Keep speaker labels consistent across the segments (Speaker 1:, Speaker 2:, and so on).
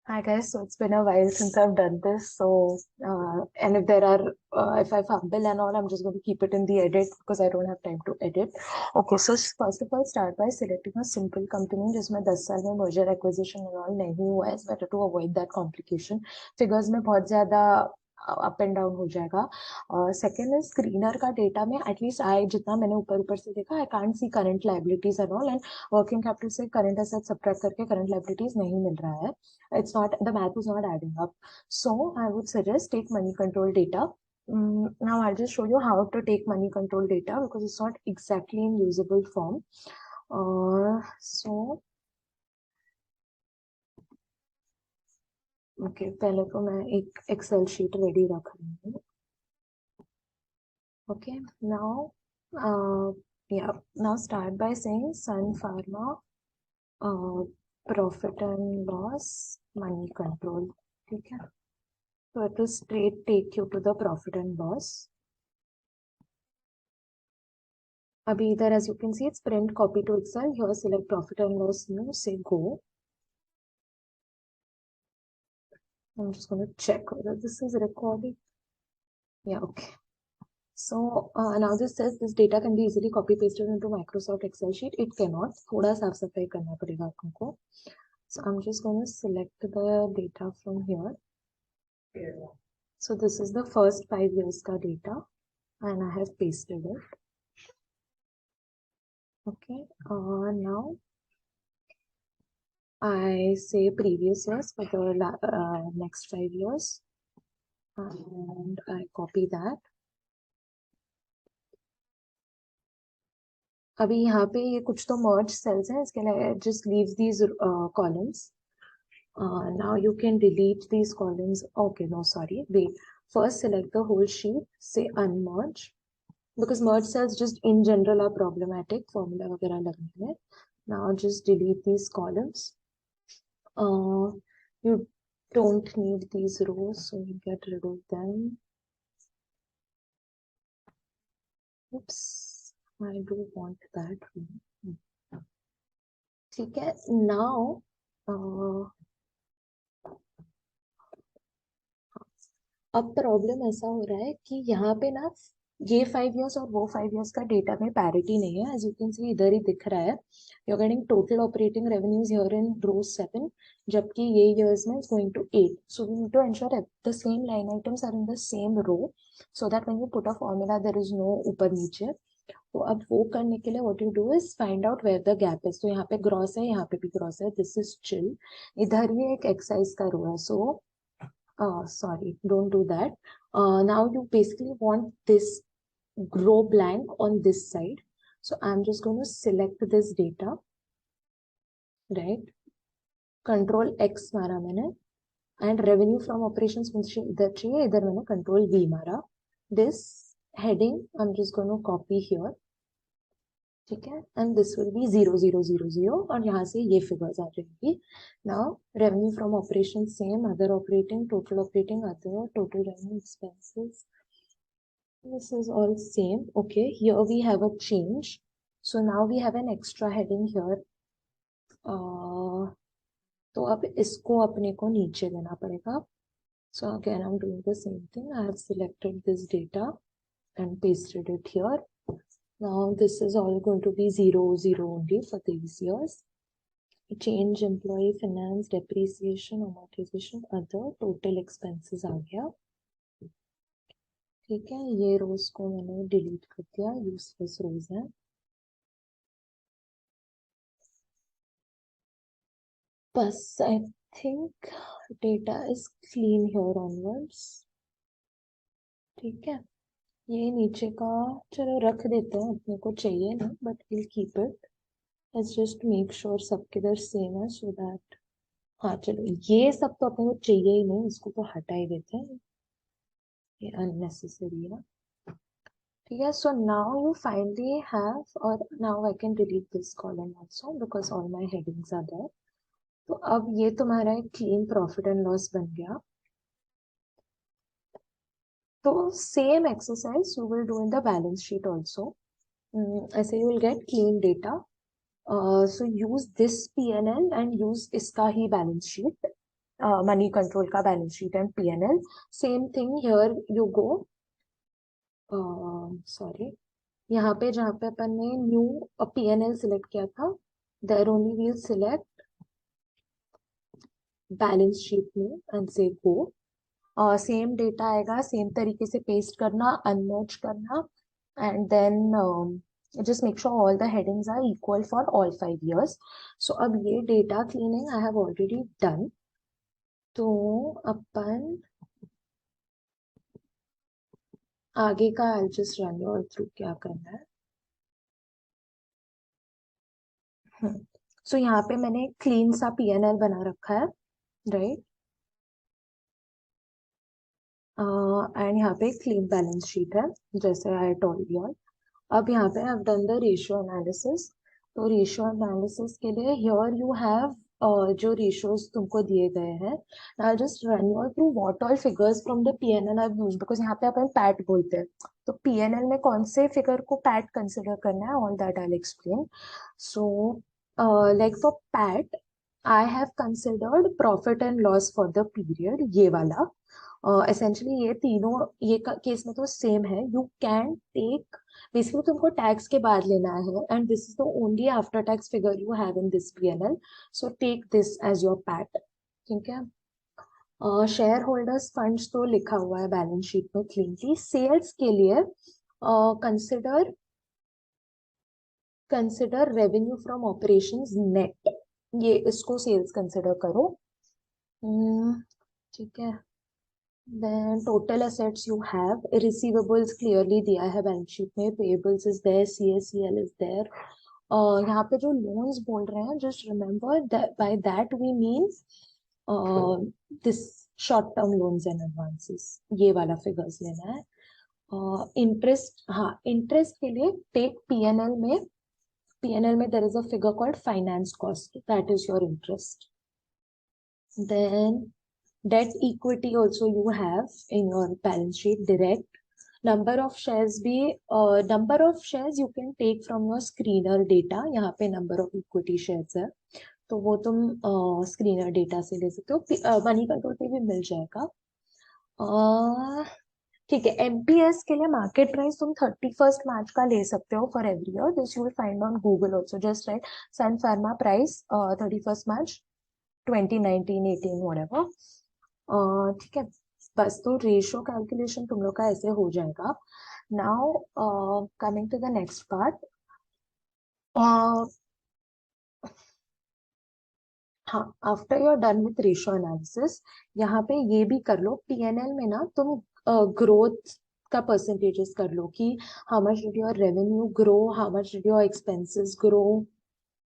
Speaker 1: Hi guys, so it's been a while since I've done this. And if there are, if I fumble and all, I'm just going to keep it in the edit because I don't have time to edit. Okay, so first of all, start by selecting a simple company जिसमें 10 साल में merger acquisition and all नहीं हुआ है. It's better to avoid that complication. Figures में बहुत ज़्यादा up and down हो जाएगा. सेकेंड इज स्क्रीनर का डेटा में एटलीस्ट आई जितना मैंने ऊपर ऊपर से देखा I can't see current liabilities and all and working capital से करंट एसेट सब्ट्रैक्ट करके करंट लाइबिलिटीज नहीं मिल रहा है. It's not, the math is not adding up. So I would suggest take money control data. Now I'll just show you how to take money control data because it's not exactly in usable form. Okay, पहले तो मैं एक Excel sheet ready रख रही हूँ. Okay, now start by saying Sun Pharma profit and loss money control. ठीक है, so it will straight take you to the profit and loss. Abhi either, as you can see, it's print copy to Excel. Here select profit and loss new, say go. I'm just going to check whether this is recording. Yeah, okay. So now this says this data can be easily copy pasted into Microsoft Excel sheet. It cannot. थोड़ा साफ सफाई करना पड़ेगा आपको. So I'm just going to select the data from here. So this is the first 5 years ka data and I have pasted it. Okay, now I say previous years for the next 5 years and I copy that. अभी यहाँ पे ये कुछ तो merge cells हैं, इसके लिए just leave these columns. Now you can delete these columns. Okay, no, sorry, wait. First select the whole sheet, say unmerge, because merge cells just in general are problematic, formula वगैरह लगने में. Now just delete these columns. You don't need these rows, so you get rid of them. Oops, I do want that row. ठीक है, now अब problem ऐसा हो रहा है कि यहाँ पे ना ये 5 years और वो 5 years का डेटा में पैरिटी नहीं है. एज यू कैन सी इधर ही दिख रहा है you are getting total operating revenues here in row 7 जबकि ये years में is going to 8. So we need to ensure the same line items are in the same row so that when you put a formula there is no ऊपर नीचे. तो अब वो करने के लिए what you do is find out where the gap is. तो यहाँ पे ग्रॉस है, यहाँ पे भी ग्रॉस है. This is chill. इधर ये एक एक्साइज का रो है. सो sorry, don't do that. Now you basically want this row blank on this side. So I'm just going to select this data, right? Control X मारा मैंने and revenue from operations मुझे इधर चाहिए, इधर मैंने Control V मारा. This heading I'm just going to copy here. ठीक है, and this will be 0000 और यहाँ से ये figures आ जाएंगी. Now revenue from operations same, other operating, total operating, other, total revenue expenses. This is all same. Okay, here we have a change. So now we have an extra heading here. तो अब इसको अपने को नीचे देना पड़ेगा. So again I'm doing the same thing. I have selected this data and pasted it here. Now this is all going to be 00 only for these years. Change employee finance, depreciation, amortization, other, total expenses आ गया. ठीक है, ये रोज को मैंने delete कर दिया, useless रोज है. बस I think data is clean here onwards. ठीक है, ये नीचे का चलो रख देते हैं, अपने को चाहिए ना, but will keep it. Let's just make sure सबके इधर सेम है सो दैट. हाँ चलो, ये सब तो अपने को चाहिए ही नहीं, इसको तो हटा ही देते हैं, ये अननेसेसरी है. ठीक है, so now you finally have, और now I can delete this column also because all my headings are there. तो अब ये तुम्हारा एक क्लीन प्रॉफिट एंड लॉस बन गया. तो same exercise you will do in the balance sheet also. ऐसे you will get clean data. So use this P&L and use इसका ही balance sheet. मनी कंट्रोल का balance sheet and PNL. Same thing here you go. Sorry, यहाँ पे जहाँ पे अपन ने new PNL select किया था, there only will select balance sheet में एंड से गो. सेम डेटा आएगा, सेम तरीके से पेस्ट करना, अनमर्ज करना, and then just make sure all the headings are equal for all 5 years. So अब ये data cleaning I have already done. तो अपन आगे का I'll just run you all through क्या करना है. So यहाँ पे मैंने क्लीन सा पीएनएल बना रखा है, राइट. एंड यहाँ पे क्लीन बैलेंस शीट है, जैसे आई टोल्ड यू. अब यहाँ पे I've done the ratio analysis. तो रेशियो एनालिसिस के लिए here you have जो रेशियोज तुमको दिए गए हैं. I'll just run you all through what all figures from the PNL I've used, because यहाँ पे अपन पैट बोलते हैं. तो PNL में कौन से फिगर को पैट कंसिडर करना है, all that I'll explain. So like for PAT I have considered profit and loss for the period, ये वाला. एसेंशली ये तीनों ये केस में तो सेम है. यू कैन टेक, बेसिकली तुमको टैक्स के बाद लेना है, and this is the only after tax figure you have in this PNL. So take this as your PAT. ठीक है. शेयर होल्डर्स फंड्स तो लिखा हुआ है बैलेंस शीट में क्लीनली. सेल्स के लिए consider consider revenue from operations net, ये इसको सेल्स कंसिडर करो. ठीक है. Then total assets you have, receivables clearly दिया है बैलेंस शीट में, payables is there, CACL is there. यहाँ पे जो loans बोल रहे हैं, just remember that by that we mean this short term loans and advances, ये वाला figures लेना है. इंटरेस्ट, हाँ इंटरेस्ट के लिए टेक पीएनएल में there is a figure called finance cost, that is your interest. Then debt equity also you have in your balance sheet direct. Number of shares भी number of shares you can take from your screener data. यहाँ पे number of equity shares है, तो वो तुम screener data से ले सकते हो. मनी कंट्रोल पे भी मिल जाएगा. ठीक है. एमपीएस के लिए मार्केट प्राइस तुम 31st मार्च का ले सकते हो for every year. This you will find on Google also. Just write Sun Pharma price 31st March 2019, 18 whatever. ठीक है. बस तो रेशियो कैलकुलेशन तुम लोग का ऐसे हो जाएगा. Now coming to the next part. हाँ, after you are done with ratio analysis, यहाँ पे ये भी कर लो. पीएनएल में ना तुम ग्रोथ का परसेंटेजेस कर लो कि how much did your revenue grow, how much did your expenses grow,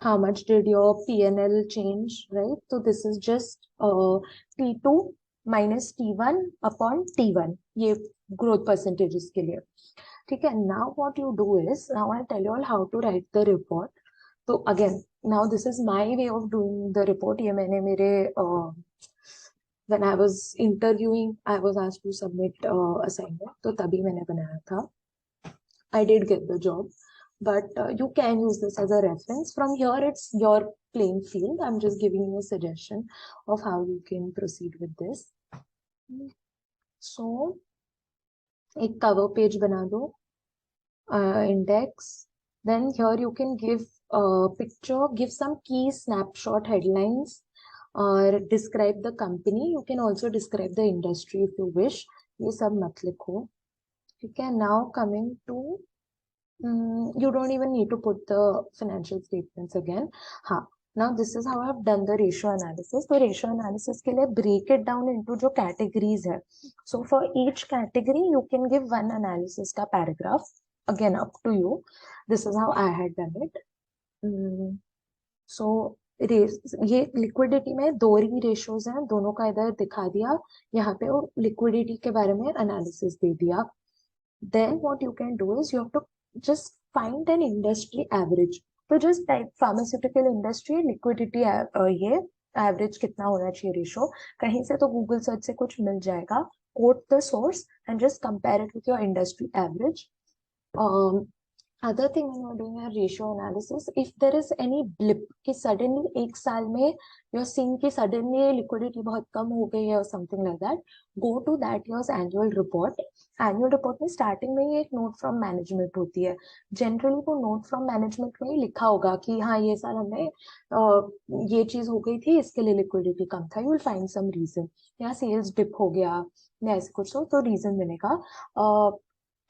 Speaker 1: how much did your P&L change, right? So this is just T2 minus T1 upon T1, ये growth percentages के लिए. ठीक है. Now what you do is, now I'll tell you all how to write the report. तो again, now this is my way of doing the report. ये मैंने मेरे when I was interviewing, I was asked to submit assignment, तो तभी मैंने बनाया था. I did get the job, but you can use this as a reference. From here, it's your playing field. I'm just giving you a suggestion of how you can proceed with this. So, एक cover page बना दो, index. Then here you can give a picture, give some key snapshot headlines, or describe the company. You can also describe the industry if you wish. ये सब मत लिखो. ठीक है. Now coming to you don't even need to put the financial statements again. हाँ, now this is how I've done the ratio analysis. तो ratio analysis के लिए break it down into जो categories है. So for each category you can give one analysis का paragraph. Again up to you. This is how I had done it. So ये liquidity में दो ही ratios हैं, दोनों का इधर दिखा दिया यहाँ पे, और liquidity के बारे में analysis दे दिया. Then what you can do is you have to just find an industry average. तो just type pharmaceutical industry liquidity ये average कितना होना चाहिए रेशो, कहीं से तो गूगल सर्च से कुछ मिल जाएगा. Quote the source and just compare it with your industry average. Other thing when you're doing a ratio analysis, if there is any blip कि suddenly एक साल में you're seeing कि suddenly liquidity बहुत कम हो गई है or something like that, go to that year's annual report. annual report में starting में ही एक note from management होती है. generally वो note from management में ही लिखा होगा कि हाँ ये साल हमने ये चीज हो गई थी, इसके लिए liquidity कम था. you will find some reason, या sales dip हो गया या ऐसे कुछ, तो reason मिलेगा.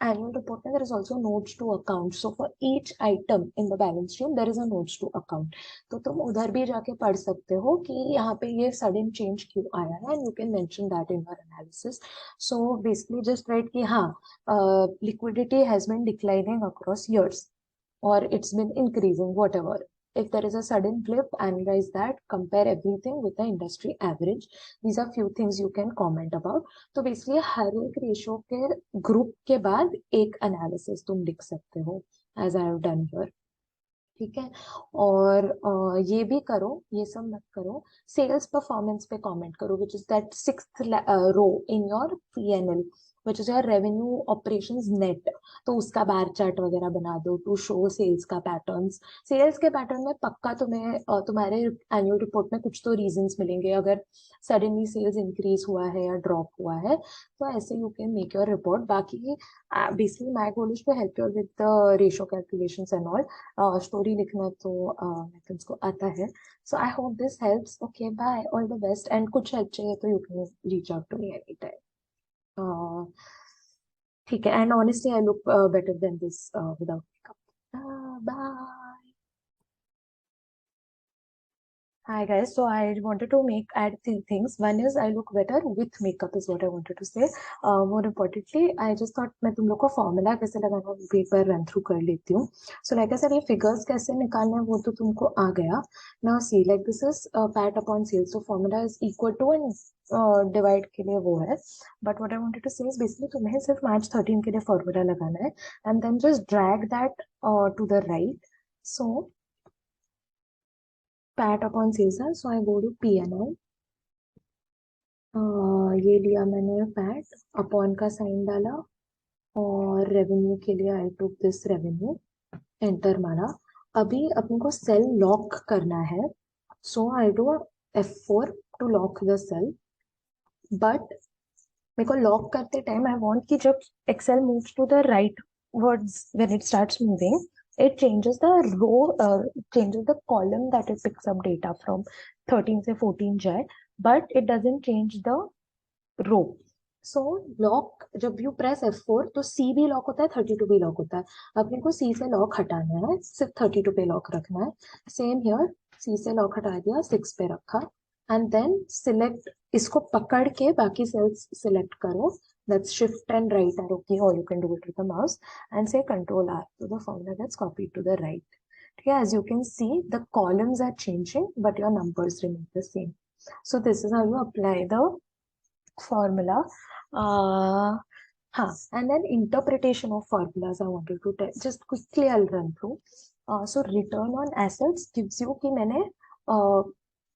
Speaker 1: annual report में there is also notes to account. So for each item in the balance sheet there is a notes to account. तो तुम उधर भी जाके पढ़ सकते हो कि यहाँ पे ये sudden change क्यों आया है, and you can mention that in your analysis. So basically just write कि हाँ liquidity has been declining across years or it's been increasing, whatever. If there is a sudden blip, analyze that, compare everything with the industry average. These are few things you can comment about. तो basically हर एक ratio के group के बाद एक analysis तुम लिख सकते हो, as I have done here. ठीक है. और ये भी करो, ये सब मत करो, सेल्स परफॉर्मेंस पे कमेंट करो, which is that sixth row in your PNL, which is your revenue operations net. तो उसका बार चार्ट वगैरह बना दो टू शो सेल्स का पैटर्न्स. सेल्स के पैटर्न में पक्का तुम्हें तुम्हारे एनुअल रिपोर्ट में कुछ तो रीजंस मिलेंगे, अगर सडनली सेल्स इंक्रीज हुआ है या ड्रॉप हुआ है, तो ऐसे you can make your report. बाकी basically my goal is to help you with the ratio calculations and all. Story लिखना तो मेथड्स को आता है. So I hope this helps. Okay bye, all the best. And कुछ help चाहिए तो you can reach out to me any time. ठीक है. And honestly I look better than this without makeup. Bye. Hi guys, so I wanted to add three things. One is I look better with makeup is what I wanted to say. More importantly, I just thought मैं तुम लोग को formula कैसे लगाना वो एक बार run through कर लेती हूँ. So like I said, ये फिगर्स कैसे निकालना है वो तो तुमको आ गया. Now see, like this is PAT upon sales. So formula is equal to and divide के लिए वो है. But what I wanted to say is basically तुम्हें सिर्फ मार्च 13 के लिए फॉर्मूला लगाना है and then just drag that to the right. So PAT upon sales है. So I go to PNL. ये लिया मैंने पैट, अपॉन का साइन डाला, और रेवेन्यू के लिए I took this revenue, enter मारा. अभी अपने को सेल लॉक करना है. So I do F4 to lock the cell. But मेरे को लॉक करते टाइम आई वांट कि जब Excel moves to the right words, when it starts moving, it changes the row, changes the column that it picks up data from. 13 से 14 जाए, but it doesn't change the row. So lock जब you press F4 तो C भी lock होता है, 32 भी lock होता है. अपने को C से लॉक हटाना है, सिर्फ 32 पे लॉक रखना है. सेम हियर, C से लॉक हटा दिया, 6 पे रखा, एंड देन सिलेक्ट, इसको पकड़ के बाकी सेल्स सिलेक्ट करो. That's shift and right arrow key, or you can do it with the mouse, and say Control R. So the formula gets copied to the right. Okay, as you can see, the columns are changing, but your numbers remain the same. So this is how you apply the formula. And then interpretation of formulas I wanted to tell. Just quickly I'll run through. So return on assets gives you कि मैंने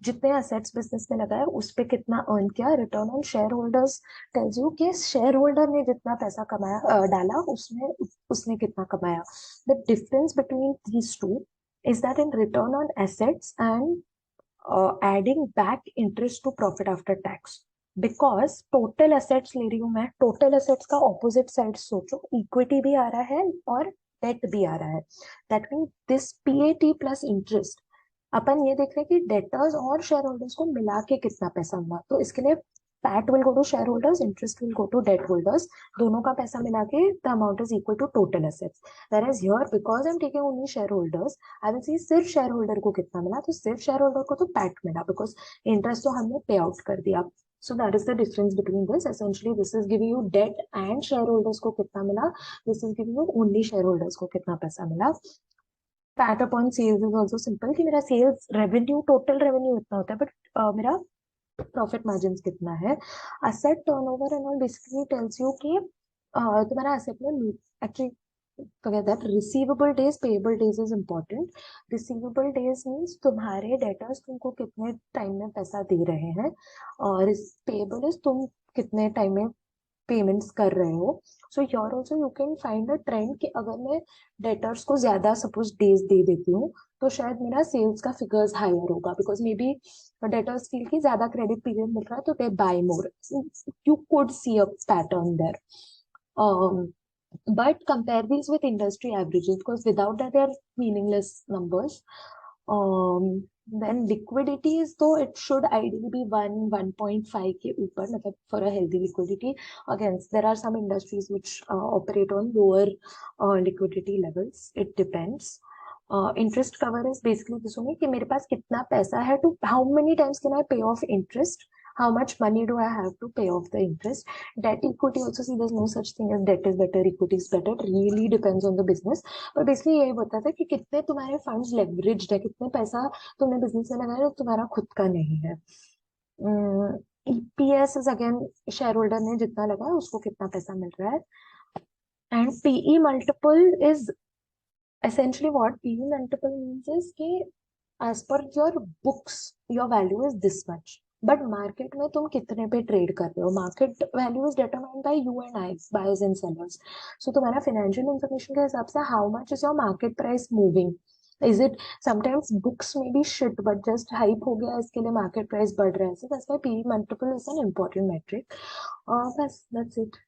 Speaker 1: जितने assets business में लगाए उस पे कितना earn किया. Return on share holders tells you कि शेयर होल्डर ने जितना पैसा कमाया डाला उसमें उसने कितना कमाया. The difference between these two is that in return on assets and adding back interest to profit after tax, because total assets ले रही हूँ मैं. टोटल एसेट्स का ऑपोजिट साइड सोचो, इक्विटी भी आ रहा है और डेट भी आ रहा है. That mean this PAT plus interest, अपन ये देख रहे हैं कि डेटर्स और शेयर होल्डर्स को मिला के कितना पैसा मिला. तो इसके लिए PAT will go to share holders, interest will go to debt holders. दोनों का पैसा मिला के the amount is equal to total assets. whereas here because I'm taking only shareholders, I will see सिर्फ शेयर होल्डर को कितना मिला. तो सिर्फ शेयर होल्डर को तो पैट मिला, बिकॉज इंटरेस्ट तो हमने पे आउट कर दिया. So that is the difference between this. Essentially, this is giving you debt and shareholders को कितना मिला. This is giving you only shareholders को कितना पैसा मिला. PAT upon sales is also simple कि मेरा सेल्स रेवेन्यू, टोटल रेवेन्यू इतना होता है, बट मेरा प्रॉफिट मार्जिन कितना है. Asset turnover and all basically tells you कि तुम्हारा असेट में actually that receivable days, payable days is important. Receivable days means तुम्हारे डेटर्स तुमको कितने टाइम में पैसा दे रहे हैं, और पेएबल इज तुम कितने टाइम में पेमेंट्स कर रहे हो. So your also you can find a trend कि अगर मैं डेटर्स को ज्यादा सपोज डेज दे देती हूँ तो शायद मेरा सेल्स का फिगर्स हायर होगा, because may be debtors feel की ज्यादा क्रेडिट पीरियड मिल रहा है तो they buy more. You could see a pattern there. But compare these with industry averages because without that they are meaningless numbers. Then liquidity is, though it should ideally be 1.5 के ऊपर, मतलब for a healthy liquidity. Again, there are some industries which operate on lower liquidity levels. It depends. Interest cover is basically this only कि मेरे पास कितना पैसा है to how many times can I pay off interest, how much money do I have to pay off the interest. Debt equity also, see there's no such thing as debt is better, equity is better. It really depends on the business. पर basically यही बताता है कि कितने तुम्हारे funds leveraged है, कितने पैसा तुमने बिजनेस में लगाया जो तुम्हारा खुद का नहीं है. EPS is again share holder ने जितना लगाया उसको कितना पैसा मिल रहा है. And PE multiple is essentially what PE multiple means is कि as per your books your value is this much, but market में तुम कितने पे ट्रेड कर रहे हो. Market value is determined by you and I, buyers and sellers. So तुम्हारा financial information के हिसाब से how much is your market price moving. Is it sometimes books में भी शिट बट जस्ट हाइप हो गया इसके लिए मार्केट प्राइस बढ़ रहा है. So that's why PE multiple is an important metric. बस दैट्स इट.